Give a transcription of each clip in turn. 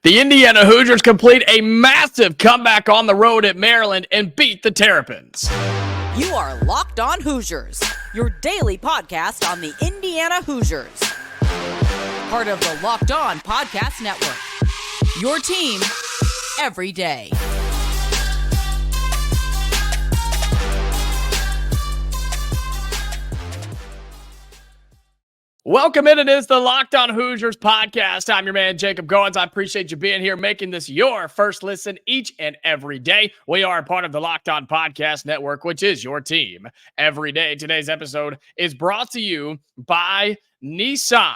The Indiana Hoosiers complete a massive comeback on the road at Maryland and beat the Terrapins. You are Locked On Hoosiers, your daily podcast on the Indiana Hoosiers. Part of the Locked On Podcast Network. Your team every day. Welcome in. It is the Locked On Hoosiers podcast. I'm your man, Jacob Goins. I appreciate you being here, making this your first listen each and every day. We are a part of the Locked On Podcast Network, which is your team every day. Today's episode is brought to you by Nissan.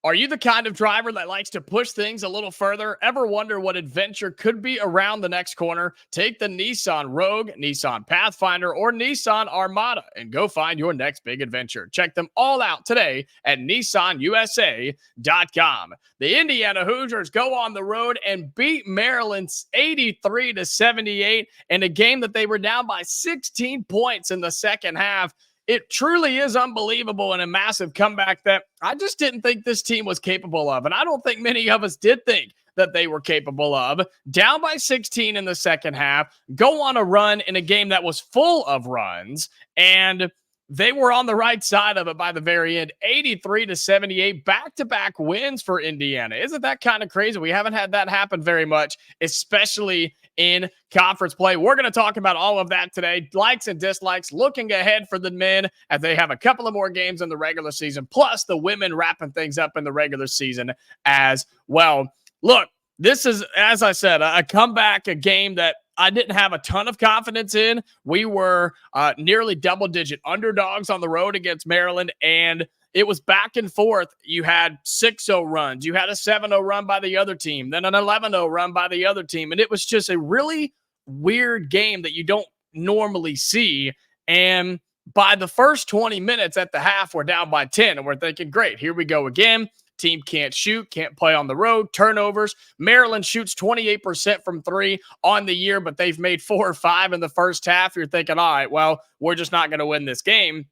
Are you the kind of driver that likes to push things a little further? Ever wonder what adventure could be around the next corner? Take the Nissan Rogue, Nissan Pathfinder, or Nissan Armada and go find your next big adventure. Check them all out today at nissanusa.com. The Indiana Hoosiers go on the road and beat Maryland 83-78 in a game that they were down by 16 points in the second half. It truly is unbelievable and a massive comeback that I just didn't think this team was capable of. And I don't think many of us did think that they were capable of. Down by 16 in the second half, go on a run in a game that was full of runs, and they were on the right side of it by the very end. 83-78, back-to-back wins for Indiana. Isn't that kind of crazy? We haven't had that happen very much, especially in conference play. We're going to talk about all of that today. Likes and dislikes, looking ahead for the men as they have a couple of more games in the regular season, plus the women wrapping things up in the regular season as well. Look, this is, as I said, a comeback, a game that I didn't have a ton of confidence in. We were nearly double-digit underdogs on the road against Maryland, and it was back and forth. You had 6-0 runs. You had a 7-0 run by the other team, then an 11-0 run by the other team, and it was just a really weird game that you don't normally see. And by the first 20 minutes at the half, we're down by 10, and we're thinking, great, here we go again. Team can't shoot, can't play on the road, turnovers. Maryland shoots 28% from three on the year, but they've made 4 or 5 in the first half. You're thinking, all right, well, we're just not going to win this game.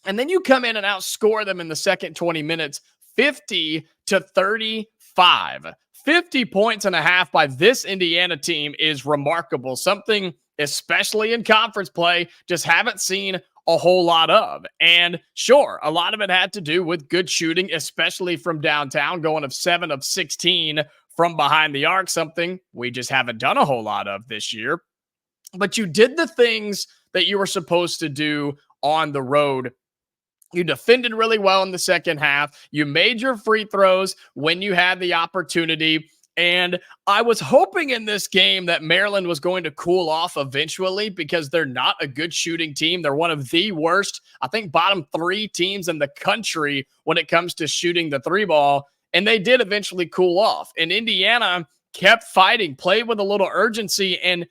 And then you come in and outscore them in the second 20 minutes, 50-35. 50 points and a half by this Indiana team is remarkable. Something, especially in conference play, just haven't seen a whole lot of. And sure, a lot of it had to do with good shooting, especially from downtown, going of 7 of 16 from behind the arc, something we just haven't done a whole lot of this year. But you did the things that you were supposed to do on the road. You defended really well in the second half. You made your free throws when you had the opportunity. And I was hoping in this game that Maryland was going to cool off eventually because they're not a good shooting team. They're one of the worst, I think, bottom 3 teams in the country when it comes to shooting the 3-ball. And they did eventually cool off. And Indiana kept fighting, played with a little urgency, and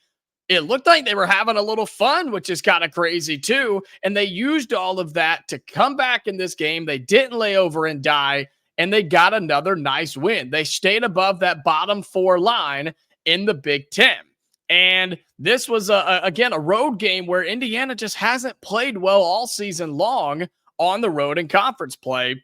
it looked like they were having a little fun, which is kind of crazy too. And they used all of that to come back in this game. They didn't lay over and die. And they got another nice win. They stayed above that bottom 4 line in the Big Ten. And this was, again, a road game where Indiana just hasn't played well all season long on the road in conference play.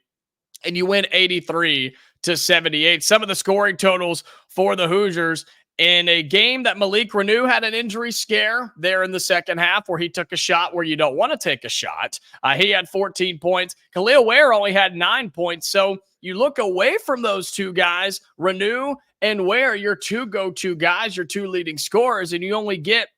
And you win 83-78. Some of the scoring totals for the Hoosiers in a game that Malik Reneau had an injury scare there in the second half where he took a shot where you don't want to take a shot. He had 14 points. Kel'el Ware only had 9 points. So you look away from those two guys, Reneau and Ware, your 2 go-to guys, your 2 leading scorers, and you only get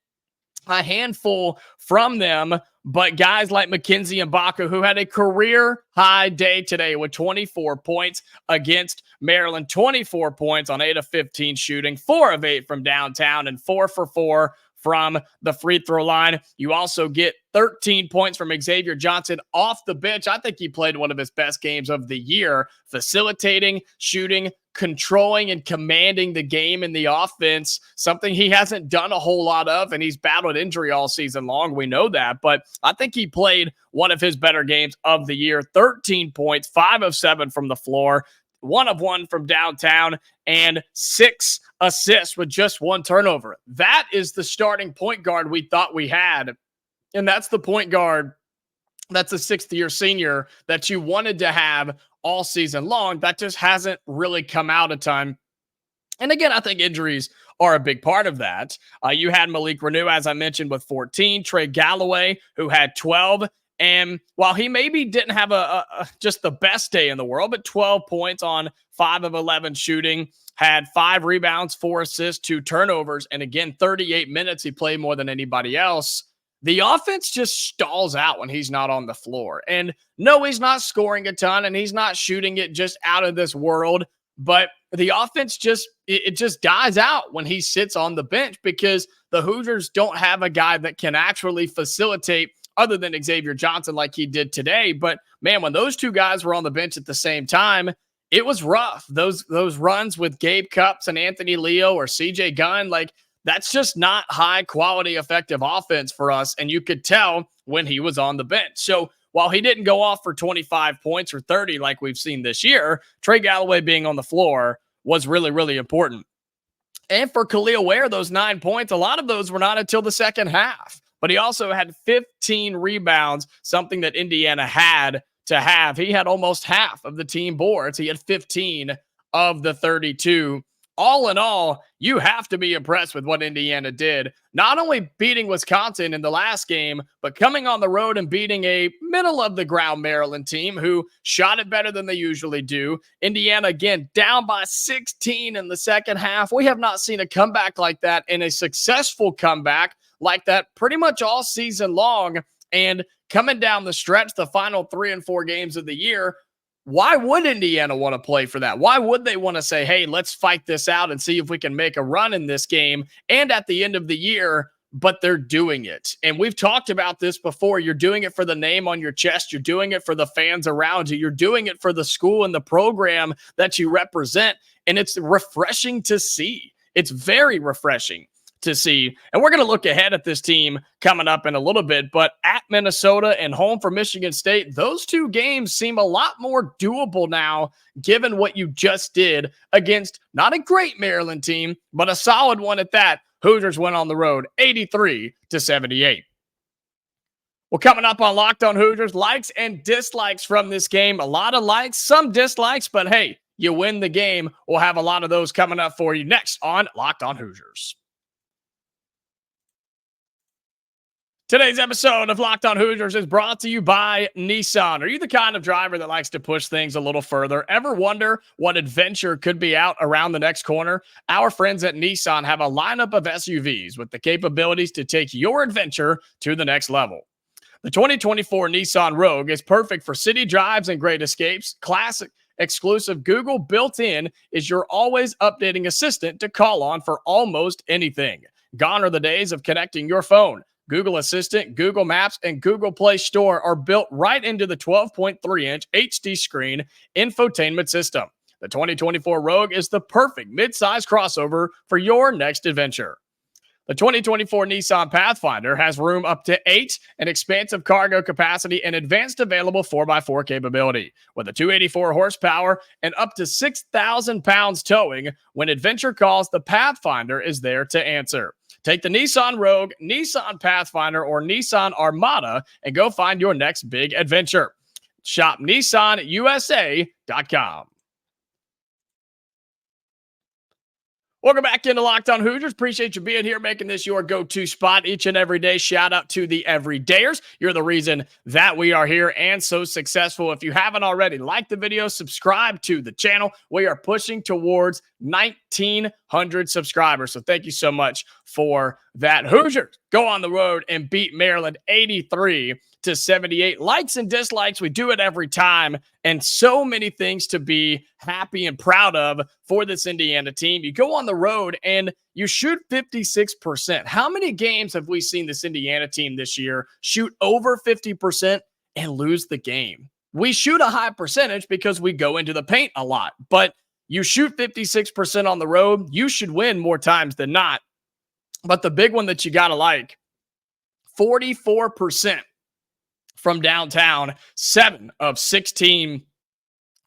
a handful from them. But guys like Mackenzie Mgbako, who had a career-high day today with 24 points against Maryland, 24 points on 8 of 15 shooting, 4 of 8 from downtown, and 4 for 4 from the free throw line. You also get 13 points from Xavier Johnson off the bench. I think he played one of his best games of the year, facilitating, shooting, controlling, and commanding the game in the offense, something he hasn't done a whole lot of, and he's battled injury all season long. We know that, but I think he played one of his better games of the year. 13 points, 5 of 7 from the floor, 1 of 1 from downtown, and 6 assists with just 1 turnover. That is the starting point guard we thought we had, and that's the point guard that's a 6th-year senior that you wanted to have all season long. That just hasn't really come out a ton. And again, I think injuries are a big part of that. You had Malik Reneau, as I mentioned, with 14, Trey Galloway, who had 12. And while he maybe didn't have just the best day in the world, but 12 points on 5 of 11 shooting, had 5 rebounds, 4 assists, 2 turnovers, and again, 38 minutes, he played more than anybody else. The offense just stalls out when he's not on the floor. And no, he's not scoring a ton, and he's not shooting it just out of this world, but the offense just dies out when he sits on the bench because the Hoosiers don't have a guy that can actually facilitate other than Xavier Johnson like he did today. But man, when those two guys were on the bench at the same time, it was rough. Those runs with Gabe Cupps and Anthony Leo or CJ Gunn, like that's just not high quality, effective offense for us. And you could tell when he was on the bench. So while he didn't go off for 25 points or 30 like we've seen this year, Trey Galloway being on the floor was really, really important. And for Kel'el Ware, those 9 points, a lot of those were not until the second half. But he also had 15 rebounds, something that Indiana had to have. He had almost half of the team boards. He had 15 of the 32. All in all, you have to be impressed with what Indiana did. Not only beating Wisconsin in the last game, but coming on the road and beating a middle-of-the-ground Maryland team who shot it better than they usually do. Indiana, again, down by 16 in the second half. We have not seen a comeback like that and a successful comeback like that pretty much all season long. And coming down the stretch, the final 3 and 4 games of the year, why would Indiana want to play for that? Why would they want to say, hey, let's fight this out and see if we can make a run in this game and at the end of the year? But they're doing it. And we've talked about this before. You're doing it for the name on your chest. You're doing it for the fans around you. You're doing it for the school and the program that you represent. And it's refreshing to see. It's very refreshing to see. And we're going to look ahead at this team coming up in a little bit, but at Minnesota and home for Michigan State, those 2 games seem a lot more doable now, given what you just did against not a great Maryland team, but a solid one at that. Hoosiers went on the road 83-78. Well, coming up on Locked On Hoosiers, likes and dislikes from this game. A lot of likes, some dislikes, but hey, you win the game. We'll have a lot of those coming up for you next on Locked On Hoosiers. Today's episode of Locked On Hoosiers is brought to you by Nissan. Are you the kind of driver that likes to push things a little further? Ever wonder what adventure could be out around the next corner? Our friends at Nissan have a lineup of SUVs with the capabilities to take your adventure to the next level. The 2024 Nissan Rogue is perfect for city drives and great escapes. Classic exclusive Google built-in is your always updating assistant to call on for almost anything. Gone are the days of connecting your phone. Google Assistant, Google Maps, and Google Play Store are built right into the 12.3-inch HD screen infotainment system. The 2024 Rogue is the perfect mid-size crossover for your next adventure. The 2024 Nissan Pathfinder has room up to 8, an expansive cargo capacity, and advanced available 4x4 capability. With a 284 horsepower and up to 6,000 pounds towing, when adventure calls, the Pathfinder is there to answer. Take the Nissan Rogue, Nissan Pathfinder, or Nissan Armada and go find your next big adventure. Shop NissanUSA.com. Welcome back into Locked On Hoosiers. Appreciate you being here, making this your go-to spot each and every day. Shout out to the everydayers. You're the reason that we are here and so successful. If you haven't already, like the video, subscribe to the channel. We are pushing towards 1,900 subscribers. So thank you so much for that. Hoosiers go on the road and beat Maryland 83-78. Likes and dislikes, we do it every time. And so many things to be happy and proud of for this Indiana team. You go on the road and you shoot 56%. How many games have we seen this Indiana team this year shoot over 50% and lose the game? We shoot a high percentage because we go into the paint a lot, but you shoot 56% on the road, you should win more times than not. But the big one that you got to like, 44% from downtown, 7 of 16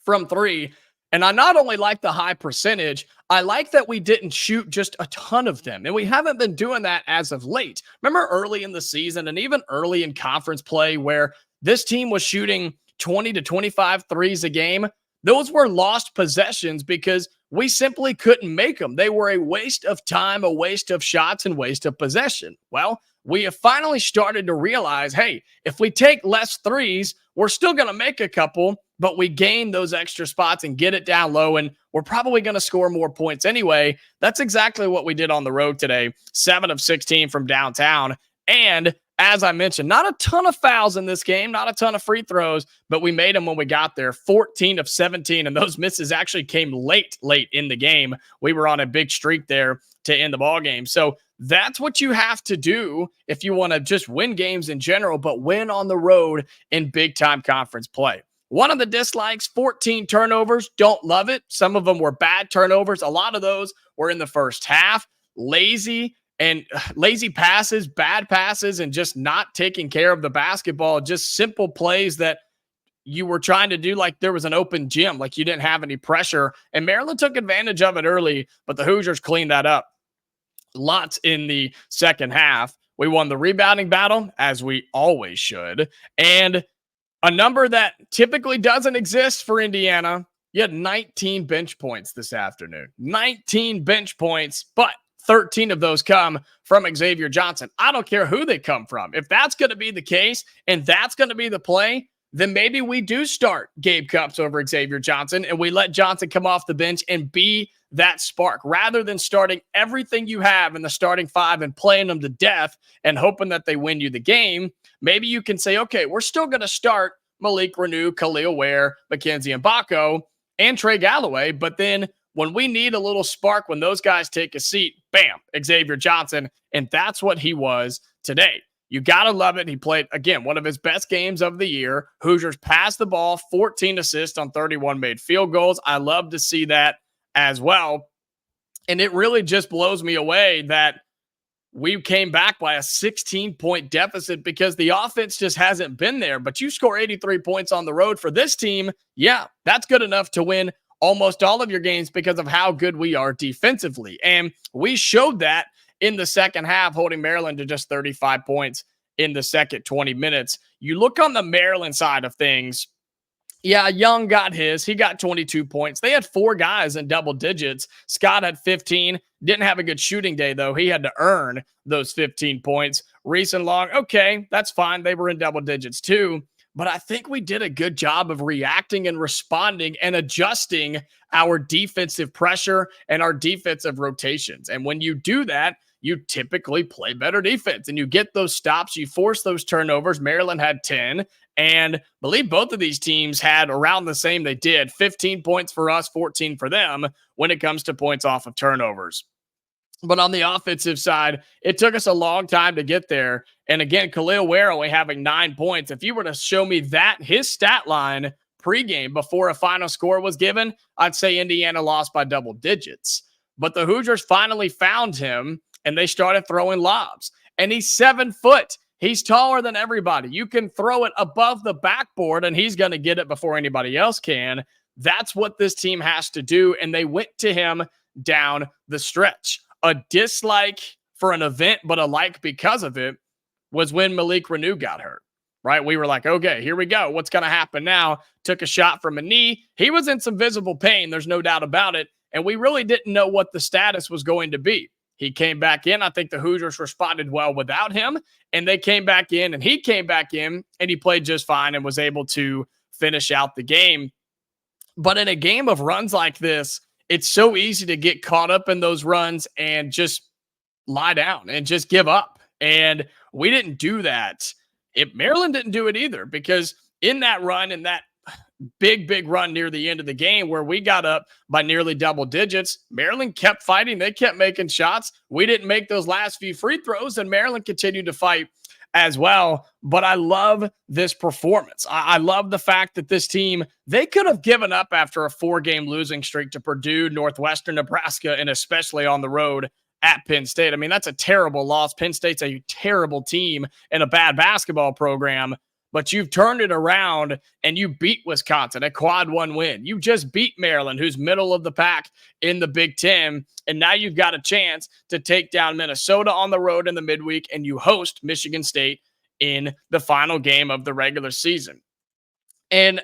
from 3. And I not only like the high percentage, I like that we didn't shoot just a ton of them. And we haven't been doing that as of late. Remember early in the season and even early in conference play where this team was shooting 20 to 25 threes a game? those were lost possessions because we simply couldn't make them. They were a waste of time, a waste of shots, and waste of possession. Well, we have finally started to realize, hey, if we take less threes, we're still going to make a couple, but we gain those extra spots and get it down low, and we're probably going to score more points anyway. That's exactly what we did on the road today. 7 of 16 from downtown. And as I mentioned, not a ton of fouls in this game, not a ton of free throws, but we made them when we got there. 14 of 17, and those misses actually came late in the game. We were on a big streak there to end the ball game. So that's what you have to do if you want to just win games in general, but win on the road in big-time conference play. One of the dislikes, 14 turnovers. Don't love it. Some of them were bad turnovers. A lot of those were in the first half. Lazy passes, bad passes, and just not taking care of the basketball. Just simple plays that you were trying to do like there was an open gym, like you didn't have any pressure. And Maryland took advantage of it early, but the Hoosiers cleaned that up. Lots in the second half. We won the rebounding battle, as we always should. And a number that typically doesn't exist for Indiana, you had 19 bench points this afternoon. 19 bench points, but 13 of those come from Xavier Johnson. I don't care who they come from. If that's going to be the case and that's going to be the play, then maybe we do start Gabe Cupps over Xavier Johnson and we let Johnson come off the bench and be that spark rather than starting everything you have in the starting five and playing them to death and hoping that they win you the game. Maybe you can say, okay, we're still going to start Malik, Reneau, Kel'el, Ware, Mackenzie Mgbako, and Trey Galloway, but then when we need a little spark, when those guys take a seat, bam, Xavier Johnson, and that's what he was today. You got to love it. He played, again, one of his best games of the year. Hoosiers passed the ball, 14 assists on 31 made field goals. I love to see that as well. And it really just blows me away that we came back by a 16-point deficit because the offense just hasn't been there. But you score 83 points on the road for this team, yeah, that's good enough to win almost all of your games because of how good we are defensively. And we showed that in the second half, holding Maryland to just 35 points in the second 20 minutes. You look on the Maryland side of things, yeah, Young got his. He got 22 points. They had 4 guys in double digits. Scott had 15. Didn't have a good shooting day, though. He had to earn those 15 points. Reese and Long, okay, that's fine. They were in double digits, too. But I think we did a good job of reacting and responding and adjusting our defensive pressure and our defensive rotations. And when you do that, you typically play better defense and you get those stops. You force those turnovers. Maryland had 10. And I believe both of these teams had around the same. They did 15 points for us, 14 for them when it comes to points off of turnovers. But on the offensive side, it took us a long time to get there. And again, Kel'el Ware only having 9 points. If you were to show me that, his stat line pregame before a final score was given, I'd say Indiana lost by double digits. But the Hoosiers finally found him, and they started throwing lobs. And he's 7 foot. He's taller than everybody. You can throw it above the backboard, and he's going to get it before anybody else can. That's what this team has to do, and they went to him down the stretch. A dislike for an event, but a like because of it, was when Malik Reneau got hurt, right? We were like, okay, here we go. What's going to happen now? Took a shot from a knee. He was in some visible pain. There's no doubt about it. And we really didn't know what the status was going to be. He came back in. I think the Hoosiers responded well without him, and they came back in, and he came back in, and he played just fine and was able to finish out the game. But in a game of runs like this, it's so easy to get caught up in those runs and just lie down and just give up. And we didn't do that. Maryland didn't do it either, because in that run, in that big run near the end of the game where we got up by nearly double digits, Maryland kept fighting. They kept making shots. We didn't make those last few free throws, and Maryland continued to fight as well. But I love this performance. I love the fact that this team, they could have given up after a 4-game losing streak to Purdue, Northwestern Nebraska, and especially on the road at Penn State. I mean, that's a terrible loss. Penn State's a terrible team and a bad basketball program. But you've turned it around and you beat Wisconsin, a quad 1 win. You just beat Maryland, who's middle of the pack in the Big Ten. And now you've got a chance to take down Minnesota on the road in the midweek, and you host Michigan State in the final game of the regular season. And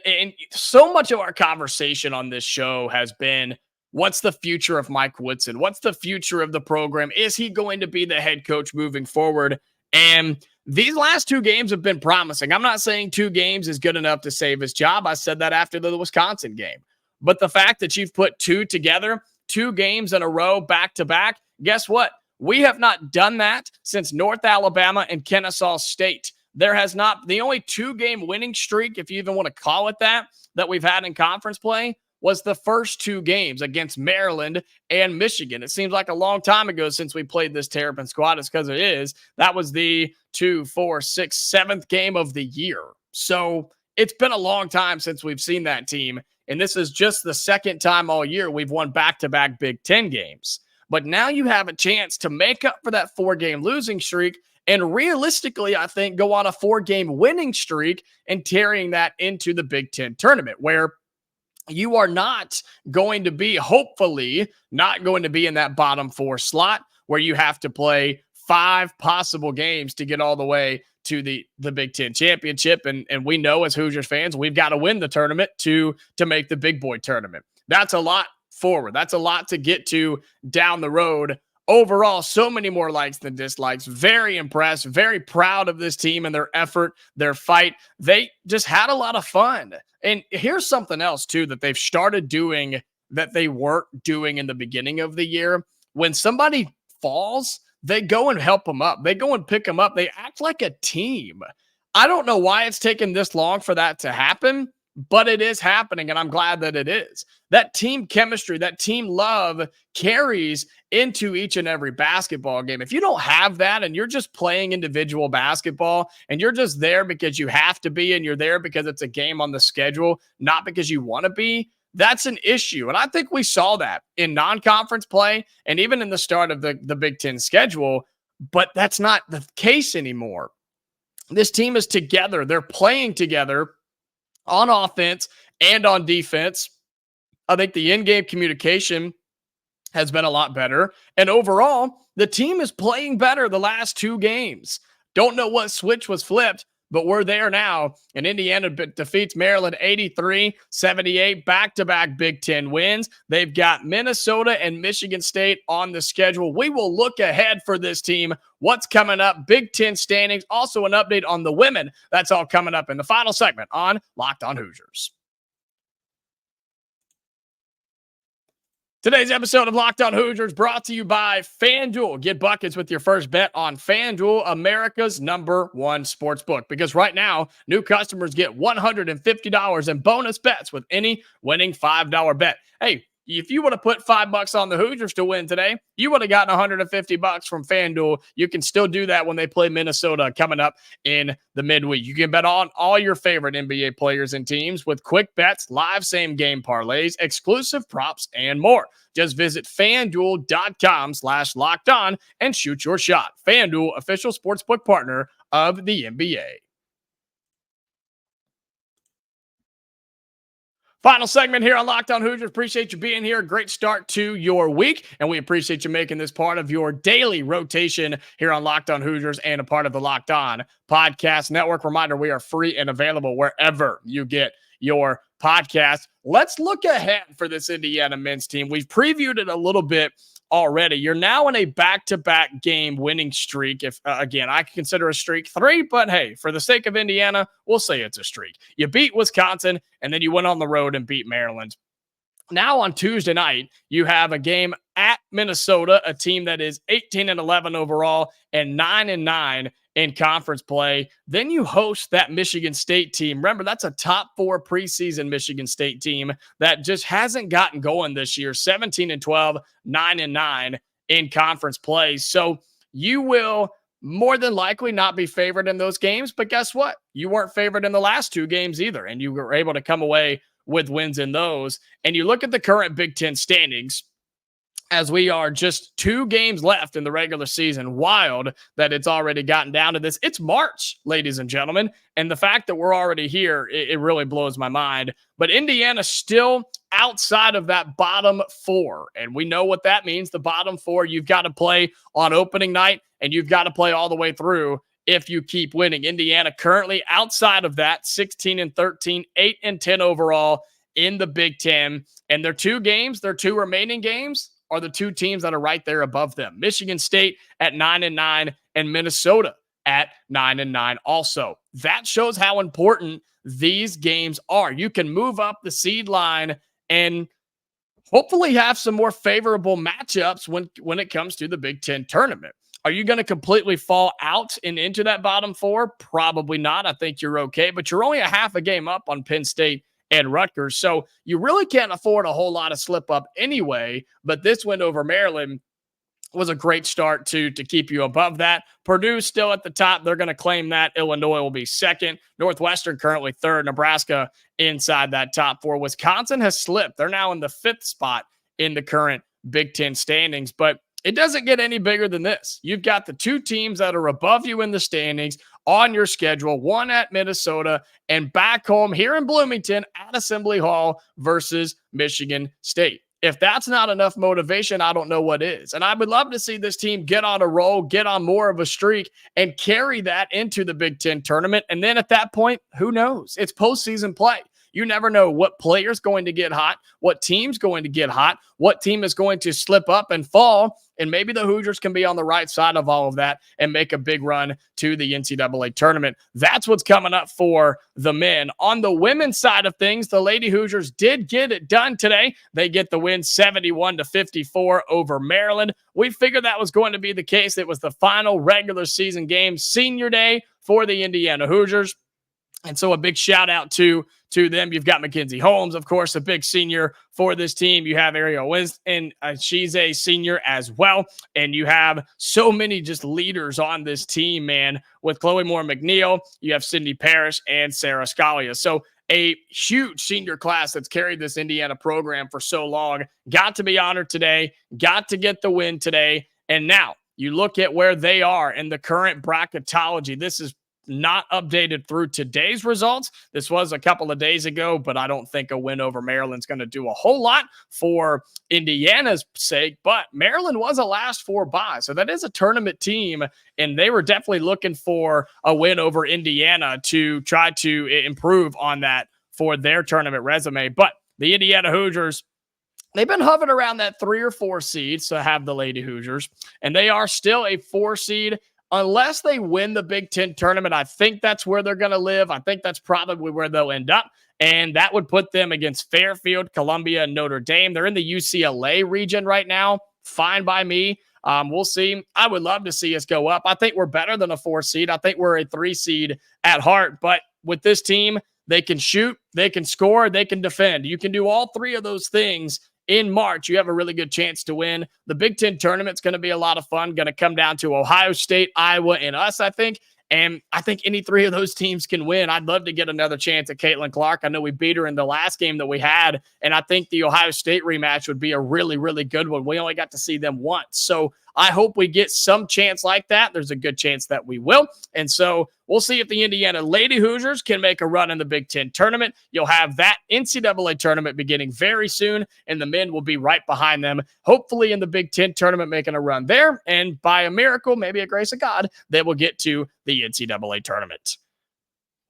so much of our conversation on this show has been, what's the future of Mike Woodson? What's the future of the program? Is he going to be the head coach moving forward? And these last two games have been promising. I'm not saying 2 games is good enough to save his job. I said that after the Wisconsin game. But the fact that you've put 2 together, 2 games in a row, back to back, guess what? We have not done that since North Alabama and Kennesaw State. There has not, the only 2-game winning streak, if you even want to call it that we've had in conference play was the first 2 games against Maryland and Michigan. It seems like a long time ago since we played this Terrapin squad. It's because it is. That was the 2, 4, 6, 7th game of the year. So it's been a long time since we've seen that team. And this is just the second time all year we've won back-to-back Big Ten games. But now you have a chance to make up for that 4-game losing streak and realistically, I think, go on a 4-game winning streak and carrying that into the Big Ten tournament, where you are not going to be, hopefully, not going to be in that bottom 4 slot where you have to play 5 possible games to get all the way to the Big Ten championship. And we know as Hoosiers fans, we've got to win the tournament to make the big boy tournament. That's a lot forward. That's a lot to get to down the road. Overall, so many more likes than dislikes. Very impressed, very proud of this team and their effort, their fight. They just had a lot of fun. And here's something else, too, that they've started doing that they weren't doing in the beginning of the year. When somebody falls, they go and help them up. They go and pick them up. They act like a team. I don't know why it's taken this long for that to happen, but it is happening, and I'm glad that it is. That team chemistry, that team love carries into each and every basketball game. If you don't have that and you're just playing individual basketball and you're just there because you have to be and you're there because it's a game on the schedule, not because you want to be, that's an issue. And I think we saw that in non-conference play and even in the start of the Big Ten schedule, but that's not the case anymore. This team is together. They're playing together on offense and on defense. I think the in-game communication has been a lot better. And overall, the team is playing better the last 2 games. Don't know what switch was flipped, but we're there now. And Indiana defeats Maryland 83-78, back-to-back Big Ten wins. They've got Minnesota and Michigan State on the schedule. We will look ahead for this team. What's coming up? Big Ten standings. Also an update on the women. That's all coming up in the final segment on Locked On Hoosiers. Today's episode of Locked On Hoosiers brought to you by FanDuel. Get buckets with your first bet on FanDuel, America's #1 sportsbook. Because right now, new customers get $150 in bonus bets with any winning $5 bet. Hey, if you would have put $5 on the Hoosiers to win today, you would have gotten $150 from FanDuel. You can still do that when they play Minnesota coming up in the midweek. You can bet on all your favorite NBA players and teams with quick bets, live same-game parlays, exclusive props, and more. Just visit FanDuel.com/lockedon and shoot your shot. FanDuel, official sportsbook partner of the NBA. Final segment here on Locked On Hoosiers. Appreciate you being here. Great start to your week, and we appreciate you making this part of your daily rotation here on Locked On Hoosiers and a part of the Locked On Podcast Network. Reminder, we are free and available wherever you get your podcast. Let's look ahead for this Indiana men's team. We've previewed it a little bit already. You're now in a back-to-back game winning streak. If again, I consider a streak 3, but hey, for the sake of Indiana, we'll say it's a streak. You beat Wisconsin, and then you went on the road and beat Maryland. Now on Tuesday night, you have a game at Minnesota, a team that is 18-11 overall and 9-9 in conference play. Then you host that Michigan State team. Remember, that's a top 4 preseason Michigan State team that just hasn't gotten going this year. 17-12, 9-9 in conference play. So you will more than likely not be favored in those games. But guess what? You weren't favored in the last 2 games either, and you were able to come away with wins in those. And you look at the current Big Ten standings, as we are just 2 games left in the regular season. Wild that it's already gotten down to this. It's March, ladies and gentlemen. And the fact that we're already here, it really blows my mind. But Indiana's still outside of that bottom 4. And we know what that means. The bottom 4, you've got to play on opening night, and you've got to play all the way through if you keep winning. Indiana currently outside of that, 16-13, 8-10 overall in the Big Ten. And their two remaining games are the two teams that are right there above them. Michigan State at 9-9 and Minnesota at 9-9 also. That shows how important these games are. You can move up the seed line and hopefully have some more favorable matchups when it comes to the Big Ten tournament. Are you going to completely fall out and into that bottom four? Probably not. I think you're okay, but you're only a half a game up on Penn State and Rutgers. So you really can't afford a whole lot of slip up anyway, but this win over Maryland was a great start to keep you above that. Purdue's still at the top. They're going to claim that. Illinois will be second. Northwestern currently third. Nebraska inside that top four. Wisconsin has slipped. They're now in the fifth spot in the current Big Ten standings, but it doesn't get any bigger than this. You've got the two teams that are above you in the standings on your schedule, one at Minnesota and back home here in Bloomington at Assembly Hall versus Michigan State. If that's not enough motivation, I don't know what is. And I would love to see this team get on a roll, get on more of a streak, and carry that into the Big Ten tournament. And then at that point, who knows? It's postseason play. You never know what player's going to get hot, what team's going to get hot, what team is going to slip up and fall, and maybe the Hoosiers can be on the right side of all of that and make a big run to the NCAA tournament. That's what's coming up for the men. On the women's side of things, the Lady Hoosiers did get it done today. They get the win 71-54 over Maryland. We figured that was going to be the case. It was the final regular season game, senior day for the Indiana Hoosiers. And so a big shout out to them. You've got Mackenzie Holmes, of course, a big senior for this team. You have Ariel Winston, and she's a senior as well. And you have so many just leaders on this team, man, with Chloe Moore McNeil. You have Cindy Parrish and Sarah Scalia. So a huge senior class that's carried this Indiana program for so long. Got to be honored today. Got to get the win today. And now you look at where they are in the current bracketology. This is not updated through today's results. This was a couple of days ago, but I don't think a win over Maryland's going to do a whole lot for Indiana's sake. But Maryland was a last four bye, so that is a tournament team, and they were definitely looking for a win over Indiana to try to improve on that for their tournament resume. But the Indiana Hoosiers, they've been hovering around that 3 or 4 seed, so have the Lady Hoosiers, and they are still a 4 seed. Unless they win the Big Ten tournament, I think that's where they're going to live. I think that's probably where they'll end up. And that would put them against Fairfield, Columbia, and Notre Dame. They're in the UCLA region right now. Fine by me. We'll see. I would love to see us go up. I think we're better than a 4 seed. I think we're a 3 seed at heart. But with this team, they can shoot, they can score, they can defend. You can do all 3 of those things. In March, you have a really good chance to win. The Big Ten tournament's going to be a lot of fun. Going to come down to Ohio State, Iowa, and us, I think. And I think any 3 of those teams can win. I'd love to get another chance at Caitlin Clark. I know we beat her in the last game that we had, and I think the Ohio State rematch would be a really, really good one. We only got to see them once. So I hope we get some chance like that. There's a good chance that we will. And so we'll see if the Indiana Lady Hoosiers can make a run in the Big Ten tournament. You'll have that NCAA tournament beginning very soon, and the men will be right behind them, hopefully in the Big Ten tournament making a run there. And by a miracle, maybe a grace of God, they will get to the NCAA tournament.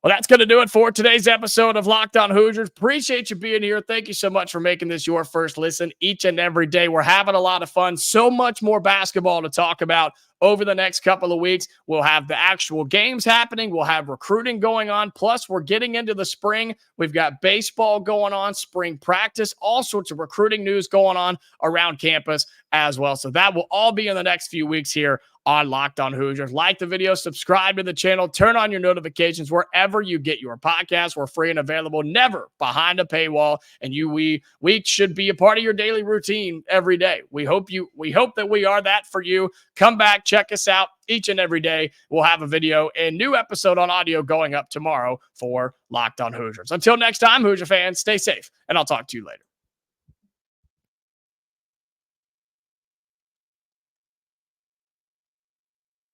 Well, that's going to do it for today's episode of Locked On Hoosiers. Appreciate you being here. Thank you so much for making this your first listen each and every day. We're having a lot of fun. So much more basketball to talk about over the next couple of weeks. We'll have the actual games happening. We'll have recruiting going on. Plus, we're getting into the spring. We've got baseball going on, spring practice, all sorts of recruiting news going on around campus as well. So that will all be in the next few weeks here on Locked On Hoosiers. Like the video, subscribe to the channel, turn on your notifications wherever you get your podcasts. We're free and available, never behind a paywall. And we should be a part of your daily routine every day. We hope that we are that for you. Come back, check us out each and every day. We'll have a video and new episode on audio going up tomorrow for Locked On Hoosiers. Until next time, Hoosier fans, stay safe, and I'll talk to you later.